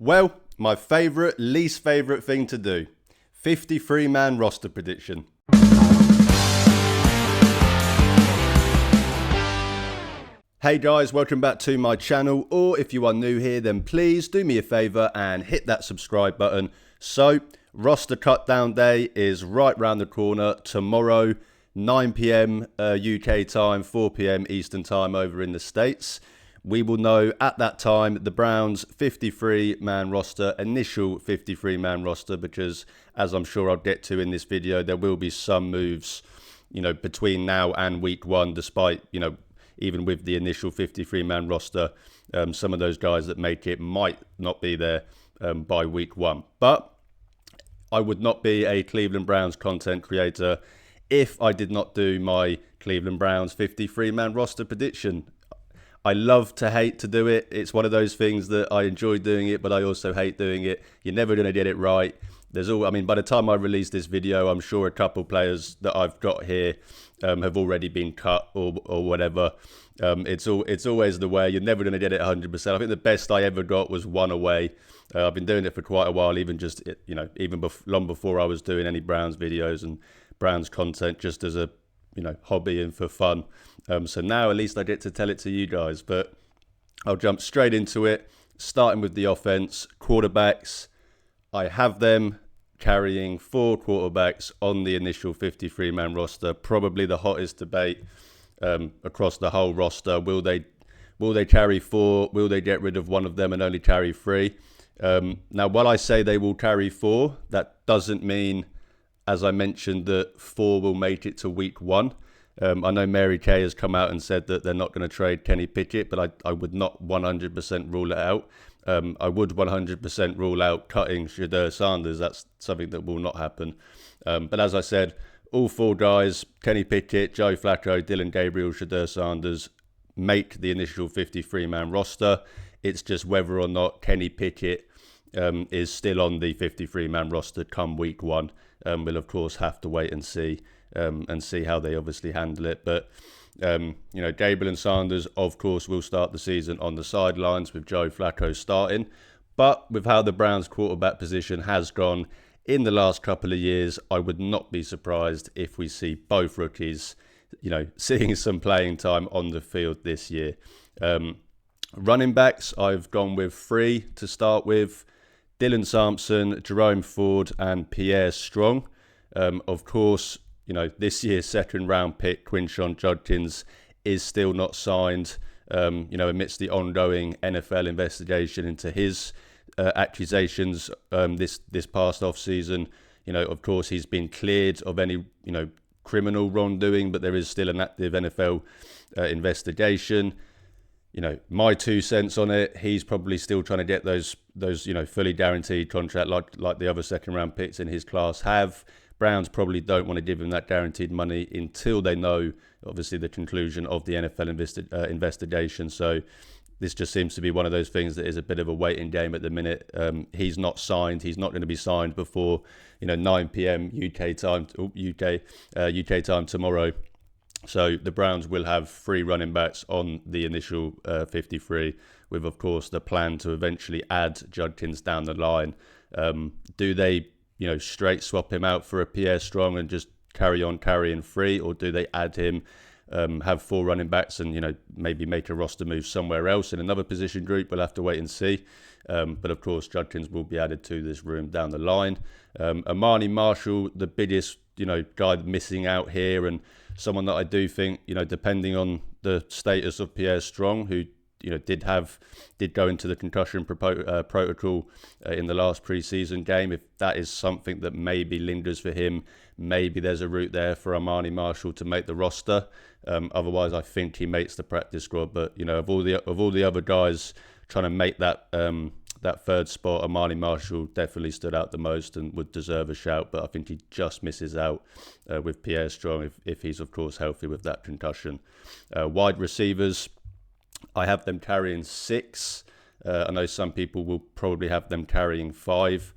Well, my least favourite thing to do. 53-man roster prediction. Hey guys, welcome back to my channel, or if you are new here, then please do me a favour and hit that subscribe button. So, roster cut down day is right round the corner tomorrow, 9 PM UK time, 4 PM Eastern time over in the States. We will know at that time the Browns' 53-man roster, initial 53-man roster, because as I'm sure I'll get to in this video, there will be some moves, between now and week one, despite, even with the initial 53-man roster, some of those guys that make it might not be there by week one. But I would not be a Cleveland Browns content creator if I did not do my Cleveland Browns 53-man roster prediction. I love to hate to do it. It's one of those things that I enjoy doing it, but I also hate doing it. You're never going to get it right. By the time I release this video, I'm sure a couple players that I've got here have already been cut or whatever. It's always the way. You're never going to get it 100%. I think the best I ever got was one away. I've been doing it for quite a while, long before I was doing any Browns videos and Browns content, just as a hobby and for fun. So now at least I get to tell it to you guys. But I'll jump straight into it, starting with the offense. Quarterbacks, I have them carrying 4 quarterbacks on the initial 53-man roster. Probably the hottest debate across the whole roster. Will they carry 4? Will they get rid of one of them and only carry 3? Now, while I say they will carry 4, that doesn't mean, as I mentioned, that 4 will make it to week 1. I know Mary Kay has come out and said that they're not going to trade Kenny Pickett, but I would not 100% rule it out. I would 100% rule out cutting Shedeur Sanders. That's something that will not happen. But as I said, all 4 guys, Kenny Pickett, Joe Flacco, Dylan Gabriel, Shedeur Sanders, make the initial 53-man roster. It's just whether or not Kenny Pickett is still on the 53-man roster come week 1. We'll, of course, have to wait and see how they obviously handle it. But, Gabriel and Sanders, of course, will start the season on the sidelines with Joe Flacco starting. But with how the Browns quarterback position has gone in the last couple of years, I would not be surprised if we see both rookies, seeing some playing time on the field this year. Running backs, I've gone with 3 to start with. Dylan Sampson, Jerome Ford, and Pierre Strong. Of course, this year's second-round pick, Quinshon Judkins, is still not signed, amidst the ongoing NFL investigation into his accusations this past off-season. Of course, he's been cleared of any, criminal wrongdoing, but there is still an active NFL investigation. My 2 cents on it, he's probably still trying to get those fully guaranteed contract like the other second-round picks in his class have. Browns probably don't want to give him that guaranteed money until they know, obviously, the conclusion of the NFL investigation. So this just seems to be one of those things that is a bit of a waiting game at the minute. He's not signed. He's not going to be signed before 9 PM UK time tomorrow. So the Browns will have 3 running backs on the initial 53, with, of course, the plan to eventually add Judkins down the line. Do they straight swap him out for a Pierre Strong and just carry on carrying 3, or do they add him, have 4 running backs and, maybe make a roster move somewhere else in another position group? We'll have to wait and see. But of course, Judkins will be added to this room down the line. Amani Marshall, the biggest, guy missing out here, and someone that I do think, depending on the status of Pierre Strong, who did go into the concussion protocol in the last preseason game. If that is something that maybe lingers for him, maybe there's a route there for Amani Marshall to make the roster. Otherwise, I think he makes the practice squad. But of all the other guys trying to make that third spot, Amani Marshall definitely stood out the most and would deserve a shout. But I think he just misses out with Pierre Strong if he's, of course, healthy with that concussion. Wide receivers, I have them carrying 6. I know some people will probably have them carrying 5.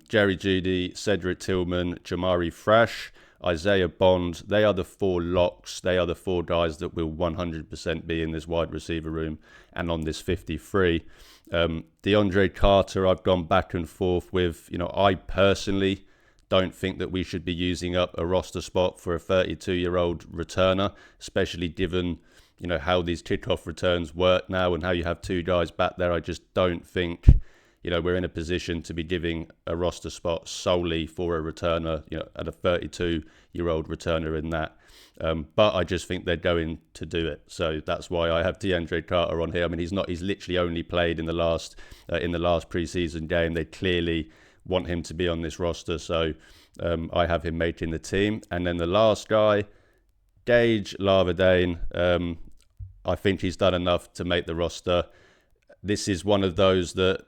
Jerry Jeudy, Cedric Tillman, Jamari Thrash, Isaiah Bond, they are the 4 locks. They are the 4 guys that will 100% be in this wide receiver room and on this 53. DeAndre Carter, I've gone back and forth with. I personally don't think that we should be using up a roster spot for a 32-year-old returner, especially given, how these kickoff returns work now and how you have two guys back there. I just don't think, we're in a position to be giving a roster spot solely for a returner, at a 32-year-old returner in that. But I just think they're going to do it. So that's why I have DeAndre Carter on here. I mean, he's literally only played in the last preseason game. They clearly want him to be on this roster, so I have him making the team. And then the last guy, Gage Larvadain, I think he's done enough to make the roster. This is one of those that,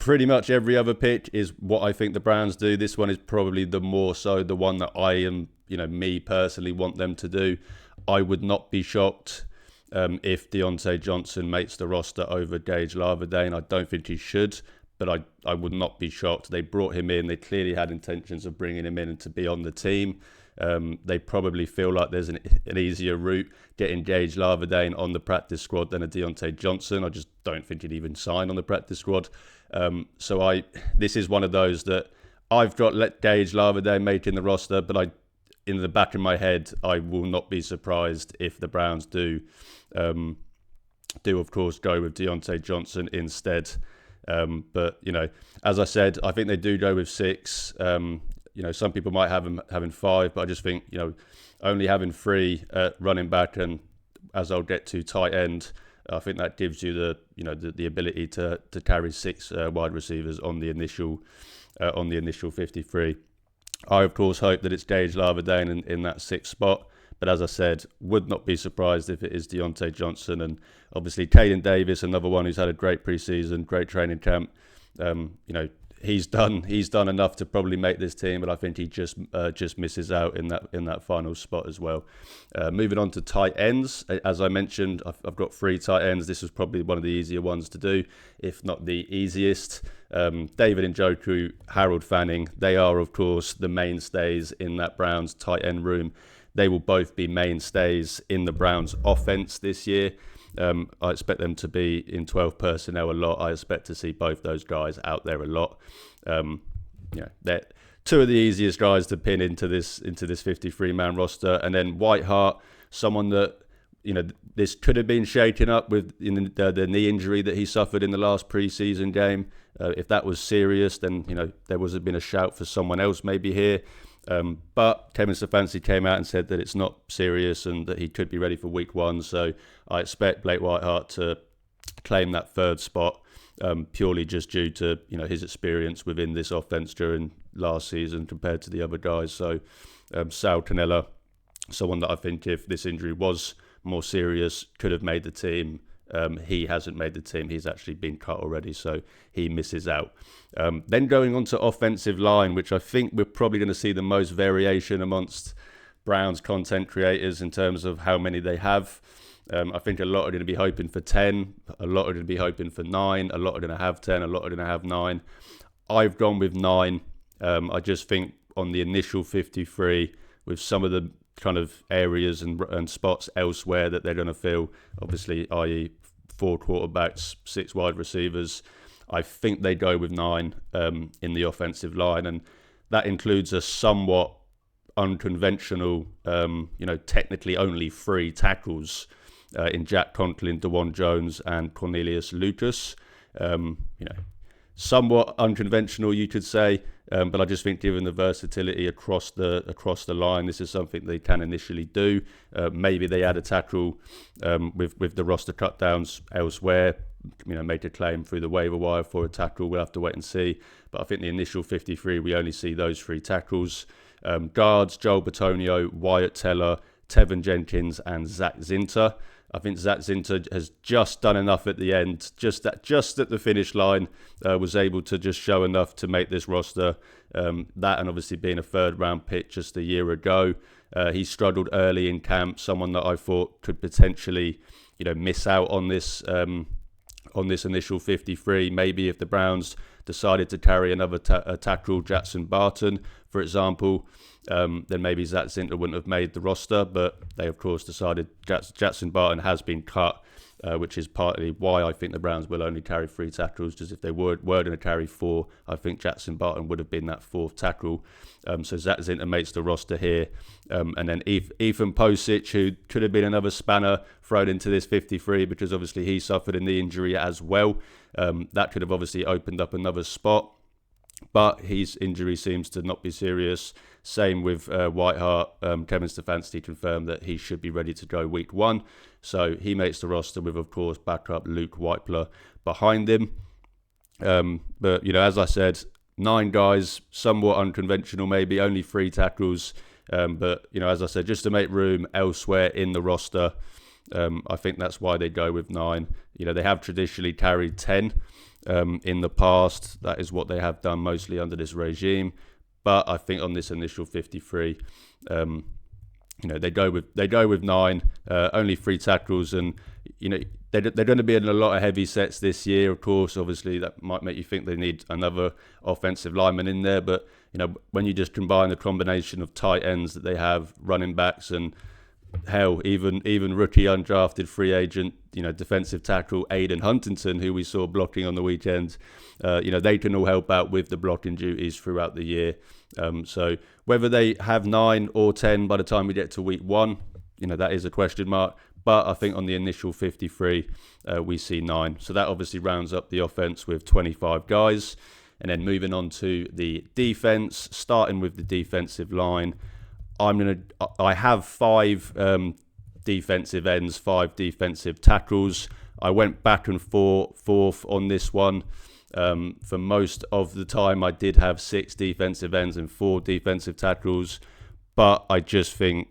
pretty much every other pick is what I think the Browns do. This one is probably the more so the one that I am, me personally want them to do. I would not be shocked if Diontae Johnson makes the roster over Gage Larvadain. I don't think he should, but I would not be shocked. They brought him in. They clearly had intentions of bringing him in and to be on the team. They probably feel like there's an easier route getting Gage Larvadain on the practice squad than a Diontae Johnson. I just don't think he'd even sign on the practice squad. So this is one of those that I've got let Gage Larvadain making the roster, but in the back of my head, I will not be surprised if the Browns do of course go with Diontae Johnson instead. But as I said, I think they do go with 6. Some people might have him having 5, but I just think only having 3 running back and, as I'll get to, tight end, I think that gives you the ability to carry 6 wide receivers on the initial 53. I of course hope that it's Gage Larvadain in that 6th spot. But as I said, would not be surprised if it is Diontae Johnson. And obviously Caden Davis, another one who's had a great preseason, great training camp. He's done enough to probably make this team, but I think he just misses out in that final spot as well. Moving on to tight ends, as I mentioned, I've got 3 tight ends. This was probably one of the easier ones to do, if not the easiest. David Njoku, Harold Fanning, they are of course the mainstays in that Browns tight end room. They will both be mainstays in the Browns offense this year. I expect them to be in 12 personnel a lot. I expect to see both those guys out there a lot. They're 2 of the easiest guys to pin into this 53-man roster. And then Whiteheart, someone that this could have been shaken up with the knee injury that he suffered in the last preseason game. If that was serious, then there would have been a shout for someone else maybe here. But Kevin Stefanski came out and said that it's not serious and that he could be ready for week 1. So I expect Blake Whiteheart to claim that 3rd spot purely just due to his experience within this offense during last season compared to the other guys. So Sal Cannella, someone that I think if this injury was more serious could have made the team. He hasn't made the team. He's actually been cut already, so he misses out. Then going on to offensive line, which I think we're probably going to see the most variation amongst Browns content creators in terms of how many they have. I think a lot are going to be hoping for 10, a lot are going to be hoping for 9, a lot are going to have 10, a lot are going to have 9. I've gone with 9. I just think on the initial 53, with some of the kind of areas and spots elsewhere that they're going to fill, obviously, i.e. 4 quarterbacks, 6 wide receivers, I think they go with 9 in the offensive line, and that includes a somewhat unconventional, technically only 3 tackles in Jack Conklin, DeJuan Jones, and Cornelius Lucas. Somewhat unconventional, you could say, but I just think given the versatility across the line, this is something they can initially do. Maybe they add a tackle with the roster cut downs elsewhere. Make a claim through the waiver wire for a tackle. We'll have to wait and see. But I think the initial 53, we only see those 3 tackles. Guards, Joel Bitonio, Wyatt Teller, Tevin Jenkins, and Zach Zinter. I think Zach Zinter has just done enough at the end, just at the finish line, was able to just show enough to make this roster. That and obviously being a 3rd round pick just a year ago. He struggled early in camp, someone that I thought could potentially, miss out on this initial 53. Maybe if the Browns decided to carry another tackle, Jackson Barton, for example, then maybe Zach Zinter wouldn't have made the roster, but they of course decided Jackson Barton has been cut which is partly why I think the Browns will only carry 3 tackles. Just if they were going to carry 4, I think Jackson Barton would have been that 4th tackle. So Zach Zinter makes the roster here. And then Ethan Posic, who could have been another spanner thrown into this 53 because obviously he suffered in the injury as well. That could have obviously opened up another spot. But his injury seems to not be serious. Same with Whiteheart. Kevin Stefanski confirmed that he should be ready to go week 1. So he makes the roster with, of course, backup Luke Whitepler behind him. But, as I said, 9 guys, somewhat unconventional maybe, only 3 tackles. But, as I said, just to make room elsewhere in the roster, I think that's why they go with 9. They have traditionally carried 10 in the past. That is what they have done mostly under this regime. But I think on this initial 53, they go with 9, only 3 tackles, and they're going to be in a lot of heavy sets this year. Of course, obviously that might make you think they need another offensive lineman in there. But when you just combine the combination of tight ends that they have, running backs, and hell, even rookie undrafted free agent, defensive tackle Aiden Huntington, who we saw blocking on the weekend, they can all help out with the blocking duties throughout the year. So whether they have 9 or 10 by the time we get to week 1, that is a question mark. But I think on the initial 53, we see 9. So that obviously rounds up the offense with 25 guys. And then moving on to the defense, starting with the defensive line. I have 5 defensive ends, 5 defensive tackles. I went back and forth on this one. For most of the time, I did have 6 defensive ends and 4 defensive tackles. But I just think,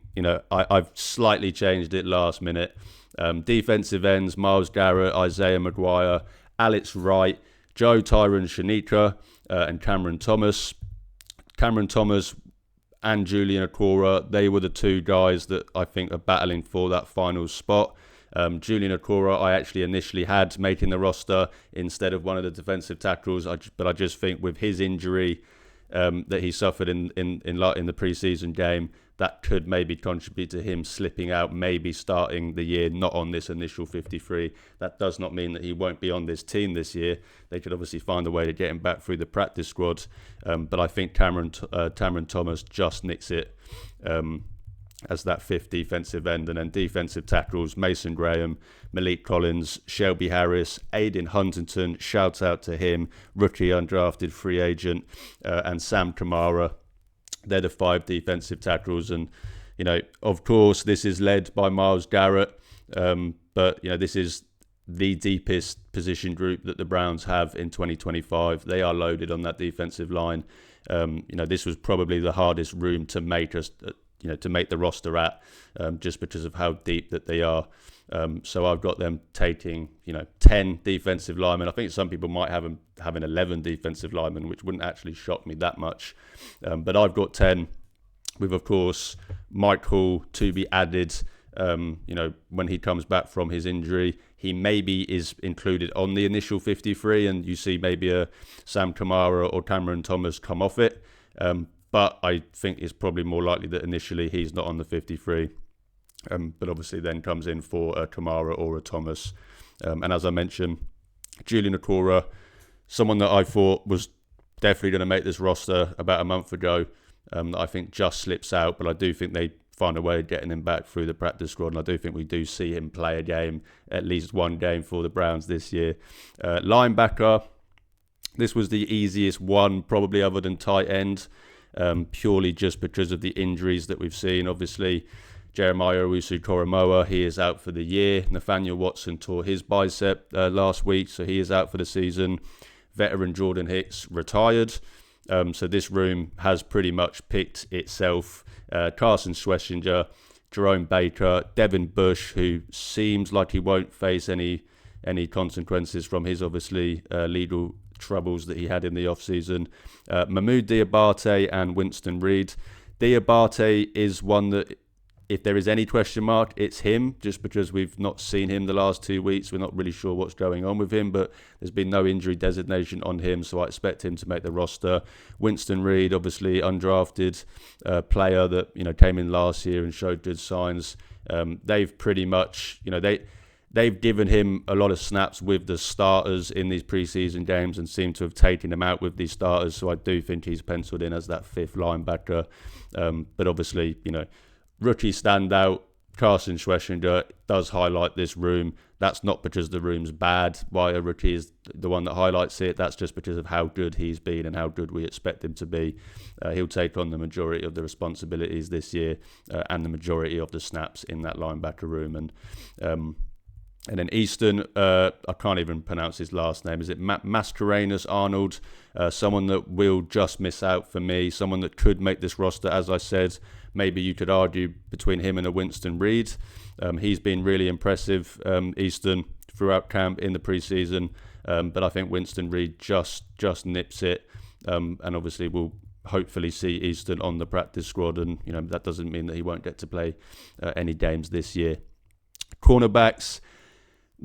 I've slightly changed it last minute. Defensive ends, Myles Garrett, Isaiah McGuire, Alex Wright, Joe Tyron Shanika, and Cameron Thomas. Cameron Thomas and Julian Okora, they were the 2 guys that I think are battling for that final spot. Julian Okora, I actually initially had making the roster instead of one of the defensive tackles, but I just think with his injury that he suffered in the preseason game, that could maybe contribute to him slipping out, maybe starting the year not on this initial 53. That does not mean that he won't be on this team this year. They could obviously find a way to get him back through the practice squad. But I think Cameron Thomas just nicks it as that 5th defensive end. And then defensive tackles, Mason Graham, Malik Collins, Shelby Harris, Aiden Huntington, shout out to him, rookie undrafted free agent, and Sam Kamara. They're the 5 defensive tackles. And, of course, this is led by Myles Garrett. But, this is the deepest position group that the Browns have in 2025. They are loaded on that defensive line. This was probably the hardest room to make to make the roster at, just because of how deep that they are. So I've got them taking, 10 defensive linemen. I think some people might have them having 11 defensive linemen, which wouldn't actually shock me that much. But I've got 10 with, of course, Mike Hall to be added. When he comes back from his injury, he maybe is included on the initial 53, and you see maybe a Sam Kamara or Cameron Thomas come off it. But I think it's probably more likely that initially he's not on the 53. But obviously then comes in for a Kamara or a Thomas. And as I mentioned, Julian Okora, someone that I thought was definitely going to make this roster about a month ago, that I think just slips out. But I do think they find a way of getting him back through the practice squad. And I do think we do see him play a game, at least one game for the Browns this year. Linebacker, this was the easiest one, probably other than tight end. Purely just because of the injuries that we've seen. Obviously, Jeremiah Owusu-Koramoah, he is out for the year. Nathaniel Watson tore his bicep last week, so he is out for the season. Veteran Jordan Hicks retired. So this room has pretty much picked itself. Carson Schlesinger, Jerome Baker, Devin Bush, who seems like he won't face any consequences from his obviously legal troubles that he had in the offseason. Mahmoud Diabate and Winston Reed. Diabate is one that, if there is any question mark, it's him, just because we've not seen him the last 2 weeks. We're not really sure what's going on with him, but there's been no injury designation on him, so I expect him to make the roster. Winston Reed, obviously undrafted player that came in last year and showed good signs. They've pretty much, they've given him a lot of snaps with the starters in these preseason games and seem to have taken him out with these starters. So I do think he's penciled in as that fifth linebacker. But obviously, rookie standout, Carson Schwessinger does highlight this room. That's not because the room's bad, why a rookie is the one that highlights it. That's just because of how good he's been and how good we expect him to be. He'll take on the majority of the responsibilities this year and the majority of the snaps in that linebacker room. And then Easton, I can't even pronounce his last name. Is it Mascarenhas Arnold? Someone that will just miss out for me. Someone that could make this roster, as I said. Maybe you could argue between him and a Winston Reed. He's been really impressive, Easton, throughout camp in the preseason. But I think Winston Reed just nips it. And obviously we'll hopefully see Easton on the practice squad. And, that doesn't mean that he won't get to play any games this year. Cornerbacks.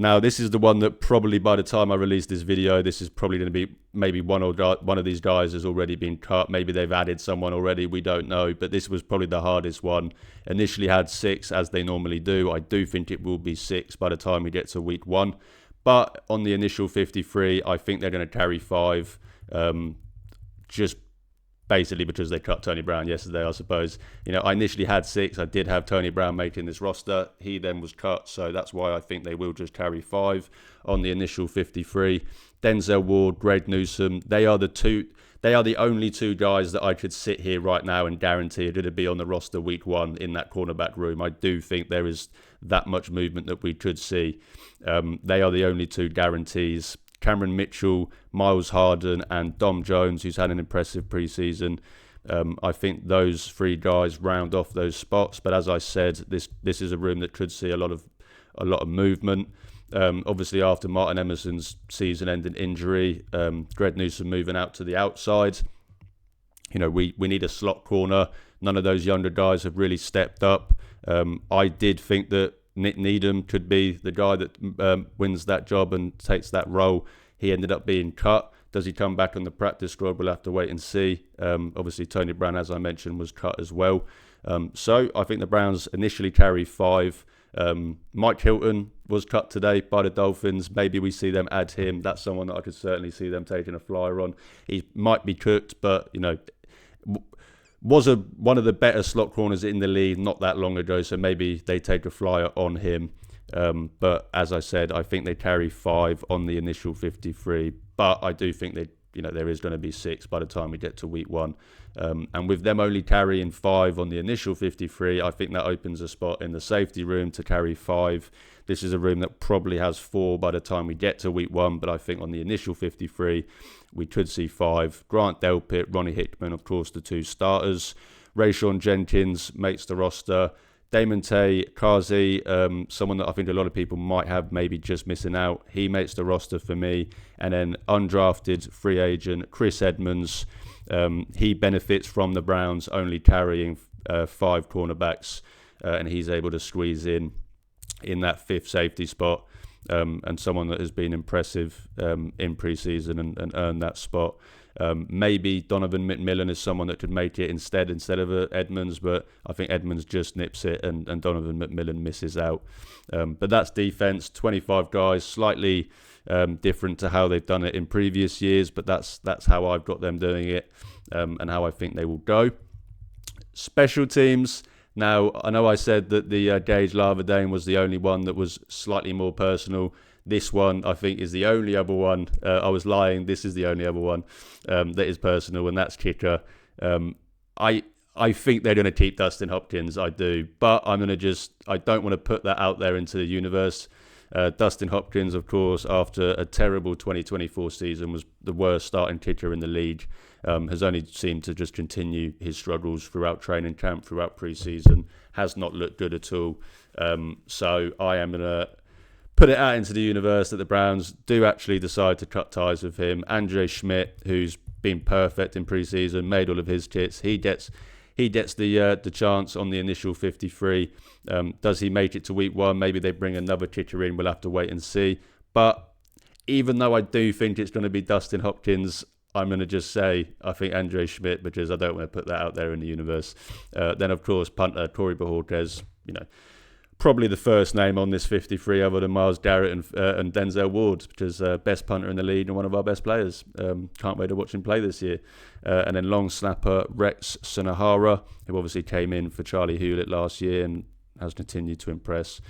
Now, this is the one that probably by the time I release this video, this is probably going to be maybe one of these guys has already been cut. Maybe they've added someone already. We don't know. But this was probably the hardest one. Initially had 6, as they normally do. I do think it will be 6 by the time we get to week 1. But on the initial 53, I think they're going to carry 5. Just basically because they cut Tony Brown yesterday, I suppose. I initially had 6. I did have Tony Brown making this roster. He then was cut, so that's why I think they will just carry 5 on the initial 53. Denzel Ward, Greg Newsome, they are the only 2 guys that I could sit here right now and guarantee are going to be on the roster week 1 in that cornerback room. I do think there is that much movement that we could see. They are the only 2 guarantees. Cameron Mitchell, Miles Harden, and Dom Jones, who's had an impressive preseason. I think those 3 guys round off those spots. But as I said, this is a room that could see a lot of movement. Obviously, after Martin Emerson's season-ending injury, Greg Newsome moving out to the outside. We need a slot corner. None of those younger guys have really stepped up. I did think that Nick Needham could be the guy that wins that job and takes that role. He ended up being cut. Does he come back on the practice squad? We'll have to wait and see. Obviously, Tony Brown, as I mentioned, was cut as well. So I think the Browns initially carry 5. Mike Hilton was cut today by the Dolphins. Maybe we see them add him. That's someone that I could certainly see them taking a flyer on. He might be cooked, but, was one of the better slot corners in the league not that long ago, so maybe they take a flyer on him. But as I said, I think they carry 5 on the initial 53. But I do think there is going to be 6 by the time we get to week 1. And with them only carrying 5 on the initial 53, I think that opens a spot in the safety room to carry 5. This is a room that probably has 4 by the time we get to week 1, but I think on the initial 53, we could see 5. Grant Delpit, Ronnie Hickman, of course, the 2 starters. Rayshon Jenkins makes the roster. Damon Tay, Kazi, someone that I think a lot of people might have maybe just missing out. He makes the roster for me. And then undrafted free agent Chris Edmonds. He benefits from the Browns only carrying 5 cornerbacks, and he's able to squeeze in that 5th safety spot. And someone that has been impressive in preseason and earned that spot. Maybe Donovan McMillan is someone that could make it instead of Edmonds, but I think Edmonds just nips it and Donovan McMillan misses out. But that's defense, 25 guys, slightly different to how they've done it in previous years, but that's how I've got them doing it and how I think they will go. Special teams. Now, I know I said that the Gage Laverdane was the only one that was slightly more personal. This one, I think, is the only other one. I was lying. This is the only other one that is personal, and that's kicker. I think they're going to keep Dustin Hopkins. I do. But I don't want to put that out there into the universe. Dustin Hopkins, of course, after a terrible 2024 season, was the worst starting kicker in the league. Has only seemed to just continue his struggles throughout training camp, throughout preseason. Has not looked good at all. So I am going to put it out into the universe that the Browns do actually decide to cut ties with him. Andre Schmidt, who's been perfect in preseason, made all of his kits. He gets the chance on the initial 53. Does he make it to week 1? Maybe they bring another kicker in. We'll have to wait and see. But even though I do think it's going to be Dustin Hopkins, I'm going to just say I think Andre Schmidt, because I don't want to put that out there in the universe. Then, of course, punter Corey Bojorquez, probably the first name on this 53 other than Miles Garrett and Denzel Ward, which is best punter in the league and one of our best players. Can't wait to watch him play this year. And then long snapper Rex Sunahara, who obviously came in for Charlie Hewlett last year and has continued to impress.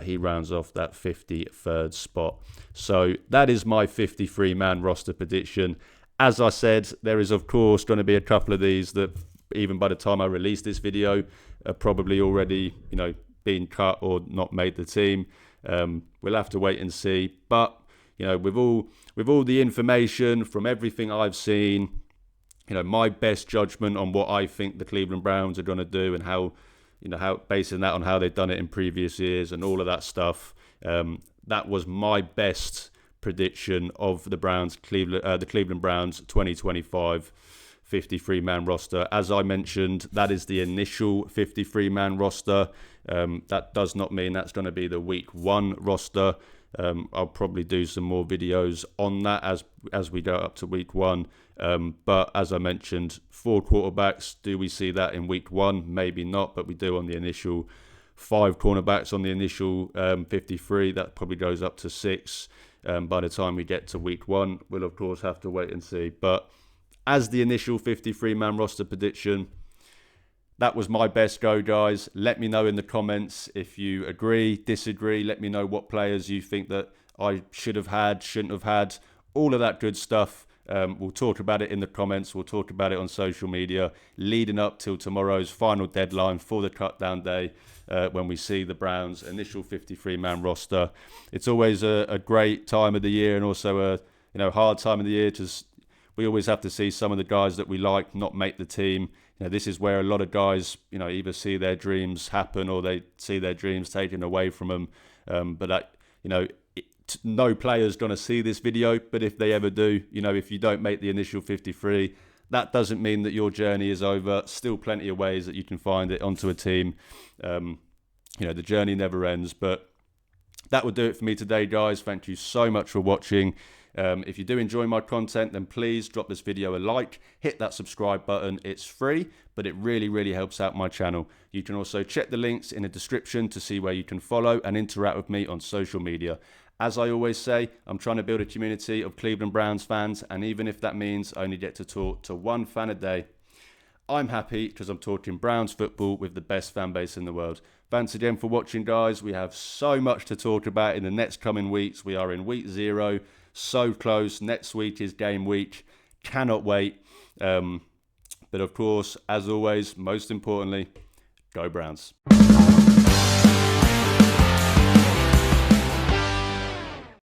He rounds off that 53rd spot. So that is my 53-man roster prediction. As I said, there is of course going to be a couple of these that even by the time I release this video are probably already, been cut or not made the team. We'll have to wait and see. But with all the information from everything I've seen, my best judgment on what I think the Cleveland Browns are going to do and how basing that on how they've done it in previous years and all of that stuff. That was my best prediction of the Cleveland Browns 2025 53-man roster. As I mentioned, that is the initial 53-man roster. That does not mean that's going to be the week 1 roster. I'll probably do some more videos on that as we go up to week 1. But as I mentioned, 4 quarterbacks. Do we see that in week 1? Maybe not, but we do on the initial 5 cornerbacks on the initial 53. That probably goes up to 6 by the time we get to week 1. We'll of course have to wait and see. But as the initial 53-man roster prediction, that was my best go, guys. Let me know in the comments if you agree, disagree. Let me know what players you think that I should have had, shouldn't have had, all of that good stuff. We'll talk about it in the comments. We'll talk about it on social media leading up till tomorrow's final deadline for the cut down day when we see the Browns' initial 53-man roster. It's always a great time of the year and also a hard time of the year because we always have to see some of the guys that we like not make the team. This is where a lot of guys, either see their dreams happen or they see their dreams taken away from them. But that, no player's going to see this video. But if they ever do, if you don't make the initial 53, that doesn't mean that your journey is over. Still plenty of ways that you can find it onto a team. The journey never ends. But that will do it for me today, guys. Thank you so much for watching. If you do enjoy my content, then please drop this video a like, hit that subscribe button. It's free, but it really, really helps out my channel. You can also check the links in the description to see where you can follow and interact with me on social media. As I always say, I'm trying to build a community of Cleveland Browns fans, and even if that means I only get to talk to one fan a day, I'm happy because I'm talking Browns football with the best fan base in the world. Thanks again for watching, guys. We have so much to talk about in the next coming weeks. We are in week 0. So close. Next week is game week. Cannot wait. But of course, as always, most importantly, go Browns.